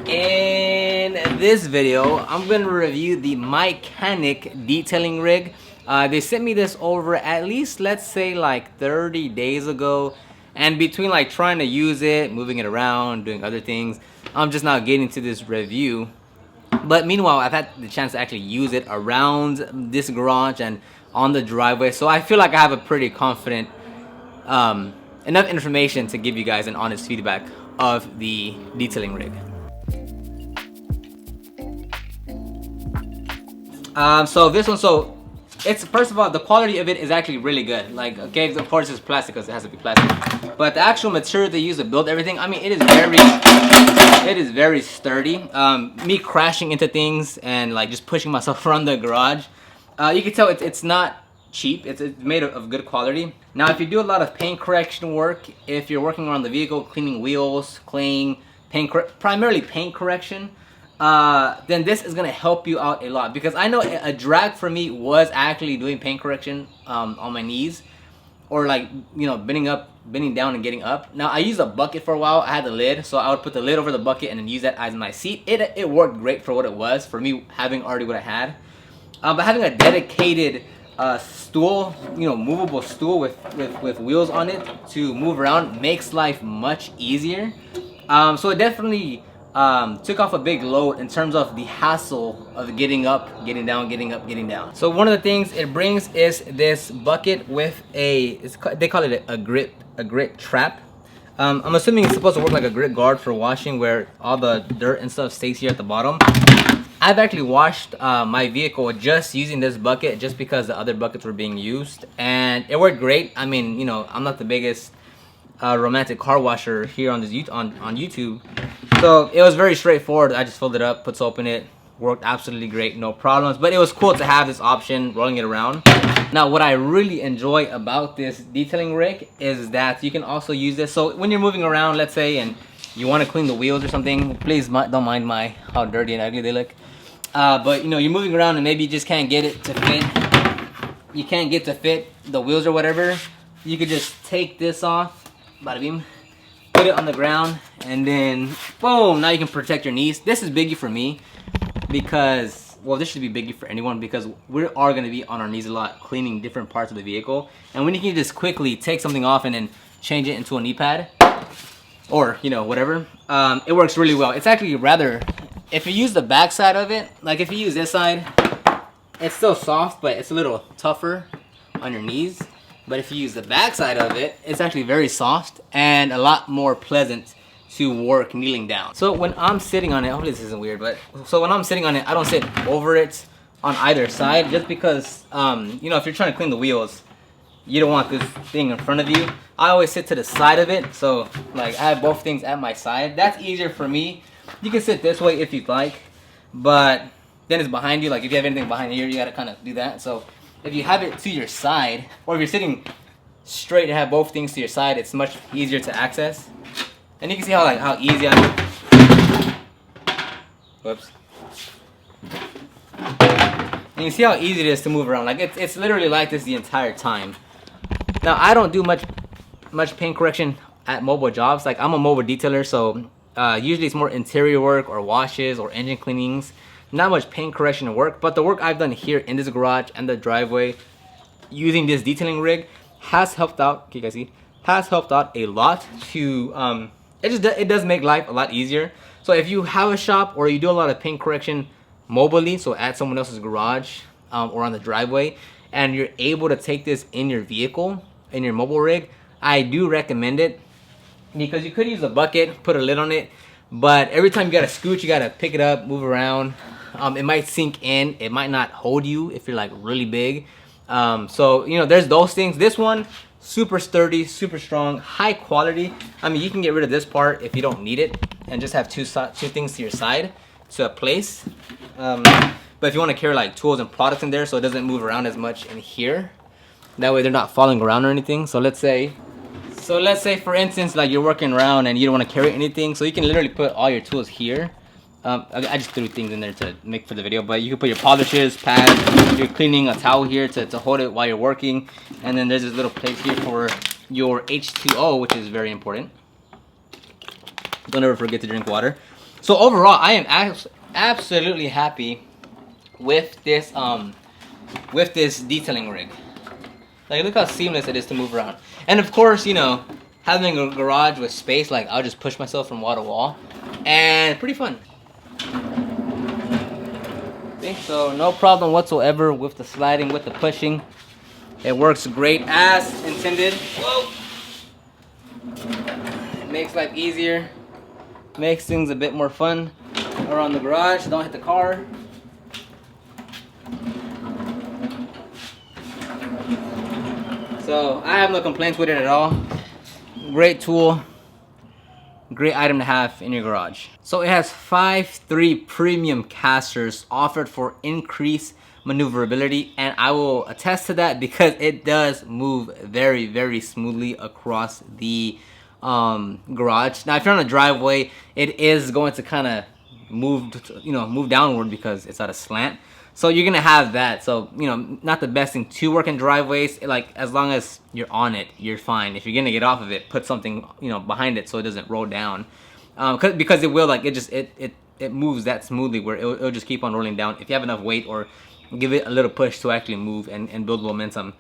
In this video, I'm going to review the Mychanic detailing rig. They sent me this over at least, let's say, like 30 days ago. And between like trying to use it, moving it around, doing other things, I'm just now getting to this review. But meanwhile, I've had the chance to actually use it around this garage and on the driveway. So I feel like I have a pretty confident, enough information to give you guys an honest feedback of the detailing rig. So this one, so it's, first of all, the quality of it is actually really good. Like, okay, of course it's plastic because it has to be plastic, but the actual material they use to build everything, I mean, it is very sturdy. Me crashing into things and like just pushing myself around the garage, you can tell it's not cheap. It's made of good quality. Now, if you do a lot of paint correction work, if you're working around the vehicle, cleaning wheels, claying, primarily paint correction, then this is gonna help you out a lot, because I know a drag for me was actually doing paint correction on my knees, or like, you know, bending down and getting up. Now, I used a bucket for a while. I had the lid, so I would put the lid over the bucket and then use that as my seat. It worked great for what it was, for me having already what I had. But having a dedicated stool, you know, movable stool with wheels on it to move around makes life much easier. So it definitely took off a big load in terms of the hassle of getting up, getting down, getting up, getting down. So one of the things it brings is this bucket with they call it a grit trap. I'm assuming it's supposed to work like a grit guard for washing, where all the dirt and stuff stays here at the bottom. I've actually washed my vehicle just using this bucket, just because the other buckets were being used, and it worked great. I mean, you know, I'm not the biggest romantic car washer here on YouTube, so it was very straightforward. I just filled it up, put soap in it, worked absolutely great, no problems. But it was cool to have this option, rolling it around. Now, what I really enjoy about this detailing rig is that you can also use this. So when you're moving around, let's say, and you want to clean the wheels or something, please don't mind how dirty and ugly they look. But you know, you're moving around and maybe you just can't get it to fit. You can't get to fit the wheels or whatever. You could just take this off, bada beam, put it on the ground, and then boom, now you can protect your knees. This is biggie for me because, well, this should be biggie for anyone, because we are going to be on our knees a lot cleaning different parts of the vehicle. And when you can just quickly take something off and then change it into a knee pad, or, you know, whatever, it works really well. It's actually rather, if you use the back side of it, like if you use this side, it's still soft, but it's a little tougher on your knees. But if you use the back side of it, it's actually very soft and a lot more pleasant to work kneeling down. So when I'm sitting on it, hopefully this isn't weird, but so when I'm sitting on it, I don't sit over it on either side, just because, you know, if you're trying to clean the wheels, you don't want this thing in front of you. I always sit to the side of it, so like I have both things at my side. That's easier for me. You can sit this way if you'd like, but then it's behind you. Like if you have anything behind here, you gotta kind of do that. So if you have it to your side, or if you're sitting straight and have both things to your side, it's much easier to access. And you can see how easy I am. Whoops. And you see how easy it is to move around. Like it's literally like this the entire time. Now, I don't do much paint correction at mobile jobs. Like, I'm a mobile detailer, so usually it's more interior work or washes or engine cleanings. Not much paint correction work, but the work I've done here in this garage and the driveway using this detailing rig has helped out. Can you guys see? Has helped out a lot to it does make life a lot easier. So if you have a shop or you do a lot of paint correction mobily, so at someone else's garage or on the driveway, and you're able to take this in your vehicle, in your mobile rig, I do recommend it, because you could use a bucket, put a lid on it, but every time you gotta scoot, you gotta pick it up, move around. It might sink in, it might not hold you if you're like really big. So, you know, there's those things. This one, super sturdy, super strong, high quality. I mean, you can get rid of this part if you don't need it and just have two things to your side to place. But if you want to carry like tools and products in there so it doesn't move around as much in here, that way they're not falling around or anything. So let's say for instance, like you're working around and you don't want to carry anything, so you can literally put all your tools here. I just threw things in there to make for the video, but you can put your polishes, pads, you're cleaning, a towel here to hold it while you're working, and then there's this little place here for your H2O, which is very important. Don't ever forget to drink water. So overall, I am absolutely happy with this detailing rig. Like, look how seamless it is to move around. And of course, you know, having a garage with space, like I'll just push myself from wall to wall, and pretty fun. See? So no problem whatsoever with the sliding, with the pushing. It works great as intended. Whoa! It makes life easier, makes things a bit more fun around the garage. Don't hit the car. So I have no complaints with it at all. Great tool, great item to have in your garage. So it has 5.3 premium casters offered for increased maneuverability, and I will attest to that because it does move very, very smoothly across the garage. Now if you're on a driveway, it is going to kind of move downward because it's at a slant. So you're gonna have that. So, you know, not the best thing to work in driveways. Like, as long as you're on it, you're fine. If you're gonna get off of it, put something, you know, behind it so it doesn't roll down. Because it will, like, it moves that smoothly where it'll just keep on rolling down if you have enough weight or give it a little push to actually move and build momentum.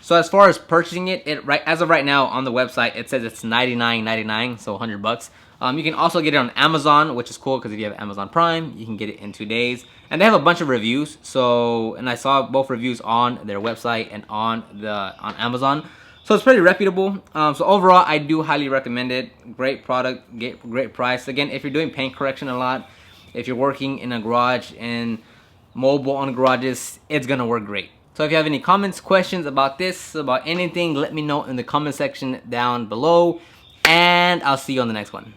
So as far as purchasing it, as of right now on the website, it says it's $99.99, so $100. You can also get it on Amazon, which is cool because if you have Amazon Prime, you can get it in 2 days. And they have a bunch of reviews. And I saw both reviews on their website and on Amazon. So it's pretty reputable. So overall, I do highly recommend it. Great product, great price. Again, if you're doing paint correction a lot, if you're working in a garage and mobile on garages, it's gonna work great. So if you have any comments, questions about this, about anything, let me know in the comment section down below. And I'll see you on the next one.